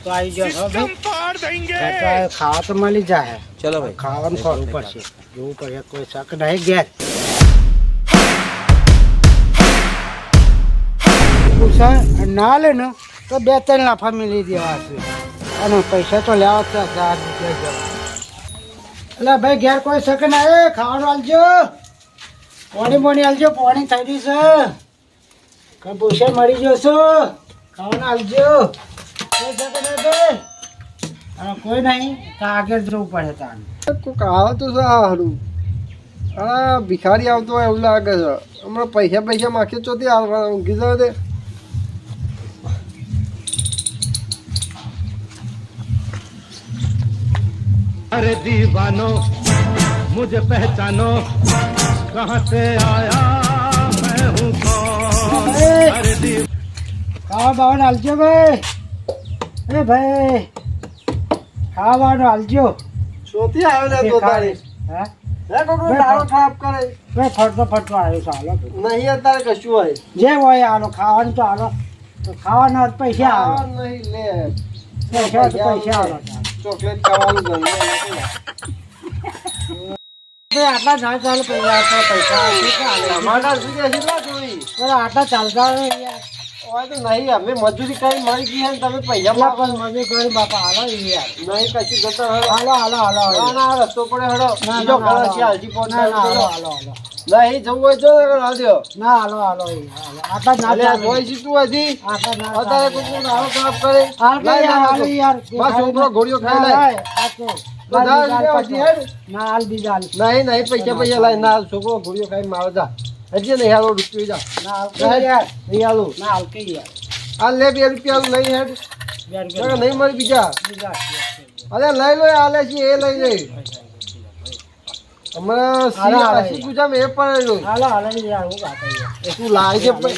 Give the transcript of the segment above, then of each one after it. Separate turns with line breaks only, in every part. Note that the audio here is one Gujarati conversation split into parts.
તો આવી ગયો છો ભાઈ ખાવા તો મળી જાય ચલો ભાઈ ખાવાનું ખોરવું પડશે જોવું પડે કોઈ શક નહીં ઘેર ના લે ને તો 2-3 લાફા મિલી દેવા છે અને પૈસા તો લેવા છે 1000 રૂપિયા એટલે ભાઈ ઘેર કોઈ શક ના ખાવાનું આલજો પાણી આલજો પાણી થઈ રહ્યું છે કઈ પૂછે મળી જશો ખાવાનું આલજો કોઈ શક નહીં ભાઈ કોઈ નહીં તો આગળ જવું પડે તાન
કોક આવે તો સારું આ ભિખારી આવતો હોય એવું લાગે છે હમણાં પૈસા માગે ચોથી આવવાના ઊંઘી જાવ દે
अरे दीवानो मुझे पहचानो कहाँ से आया मैं हूँ कौन अरे
ખાવા બાવાનું હાલજો ભાઈ એ ભાઈ ખાવા બાવાનું હાલજો
ચોથી આવ્યો ને તો તારી
હા
હે કોક દાડો ખરાબ કરે
ભાઈ ફટતો આવ્યો છે હાલો
નહીં અત્યારે કશું હોય
જે હોય હાલો ખાવાનું તો હાલો તો ખાવાના પૈસા
આ
હાલો
નહીં લે
પૈસા તો પૈસા હાલો
ચોકલેટ ખાવાનું ગમે
આટલા ના ચાલે પૈસા
ટમાટર સુધી કેટલા જોઈ
આટલા ચાલતા યાર
હોય તો નહીં અમે મજૂરી કરી મળી ગઈ ને તમે પૈસા
પણ મજૂર કરી બાપા હાલો યાર
નહીં કશું જતો હળો
હાલો
ના ના રસ્તો પડે હળો બીજો ઘર છે હાલજી પહોંચાડો
હાલો
નહીં જવું હોય તો રાધ્યો
ના હાલો આટલા ના ચાલે
જોઈ છે તું હજી
આટલા ના
અત્યારે કોઈ દાડો ખરાબ કરે
હાલો યાર
મારો છોકરો ઘોડીઓ ખાઈ લાય
ના હાલ બીજા
નહીં પૈસા લાય ના છોકરો ઘોડીઓ ખાઈ મારો જા હજી નહીં હાલો રૂપિયો જા
ના હાલ
યાર નહીં હાલો
ના હાલ કે યાર
આ લે 2 રૂપિયા લઈ હેડ નહીં મળી બીજા
બીજા
અરે લઈ લો હાલે છે એ લઈ લે હમણાં પૂછા મેં એ પડેલું
હાલો યાર હું ગાતા યાર
તું લાય છે પણ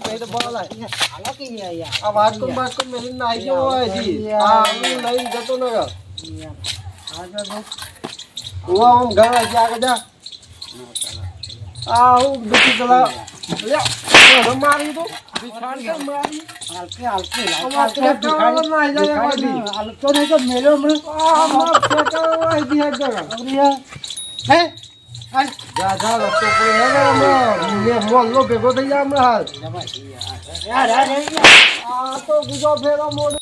નહીં તો બળ લાય
હાલો કે યાર
આ વાટકો મેલી નાઈ ગયો હોય છે આ હું લઈને જતો ન ગયો આમ ઘર છે આગળ જા આ હું દુખી ચલા મારી તો મારી
હાલતો નહીં તો મેલો
મોલ્લો ભેગો થઈ જાય હમણાં હાલ આ તો બીજો ફેરો મોડો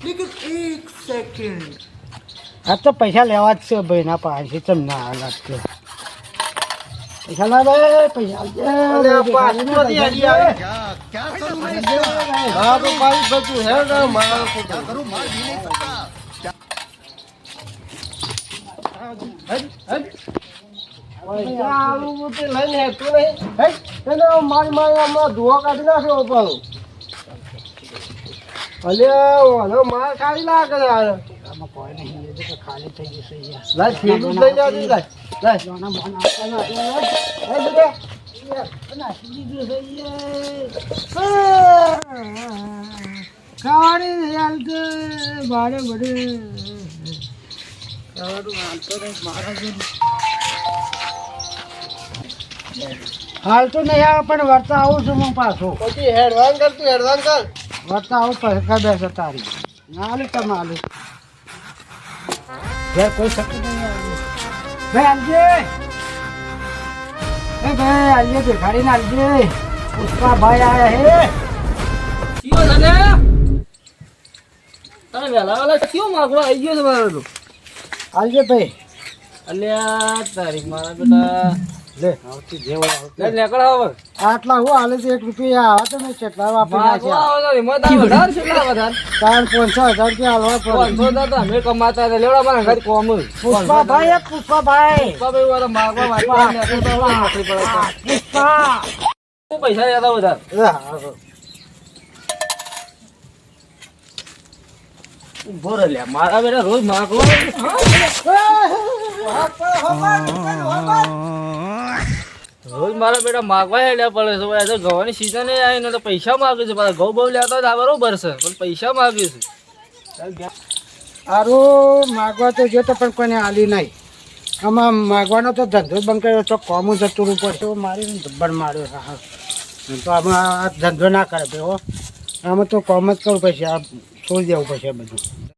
એક સેકન્ડ
આ તો પૈસા લેવા જ છે ભાઈ ના પાસે ચમ ના હાલત છે પૈસા ના ભાઈ પૈસા
હા તો પાણી બચું હે ને મારા મારી ધુઓ કાઢી નાખ્યો પણ અલે માર ખાઈ લાગે
કોઈ નહીં ખાલી થઈ જશે
લાય ફેલું લઈ જાજે લાય
ખાવાની હાલતો ભાડે બધે ખાવાનું હાલતો નહીં હાલતો નહીં આવે પણ વર્તા આવું છું હું પાછો
પછી હેડવાન કર તું હેડવાન કર
વર્તા આવું પૈસા બેસે તારી ના લે તમે આલે ઘેર કોઈ શક્તિ નહીં ભાઈ આલજે ભિખારીને આલજે પુષ્પા ભાઈ આયા હે
તમે વેલા કયો માગવા આવી ગયો તમારો તો
આલજે ભાઈ
અલ્યા તારી મારા બેટા
લે આવતી જેવો
લે નીકળો હવે
આટલા હું હાલે છે 1 રૂપિયા આવા તો મેં કેટલા વાપરી
માગવા
નાખ્યા
આવો તો હિંમત આવે વધારે છે કેટલા વધારે
કારણ 500,000 રૂપિયા હાલવા પડે
500 તો અમે કમાતા હતા લેવડા મારા ઘર કોમ
પુષ્પા ભાઈ
ભાઈ વાળા માગવા વાટવા નોકરી પડે
પુષ્પા
શું પૈસા લેતા વધારે ઉભો રે લે મારા બેટા રોજ માગવા રોજ મારા બેટા માગવા હેડ્યા પડે છે ઘઉંની સિઝન આવી ને તો પૈસા માગે છે પાછા ઘઉં બહુ લેતા હોય બરોબર છે પણ પૈસા માગે છે
સારું માગવા તો જો તો પણ કોઈને આલી નહીં આમાં માગવાનો તો ધંધો બંધ કર્યો તો કોમ જતું પડશે મારી ધબ્બડ માર્યો હા તો આમાં આ ધંધો ના કરે ભાઈ હો આમાં તો કોમ જ કરવું પડશે આ છોડી દેવું પડશે બધું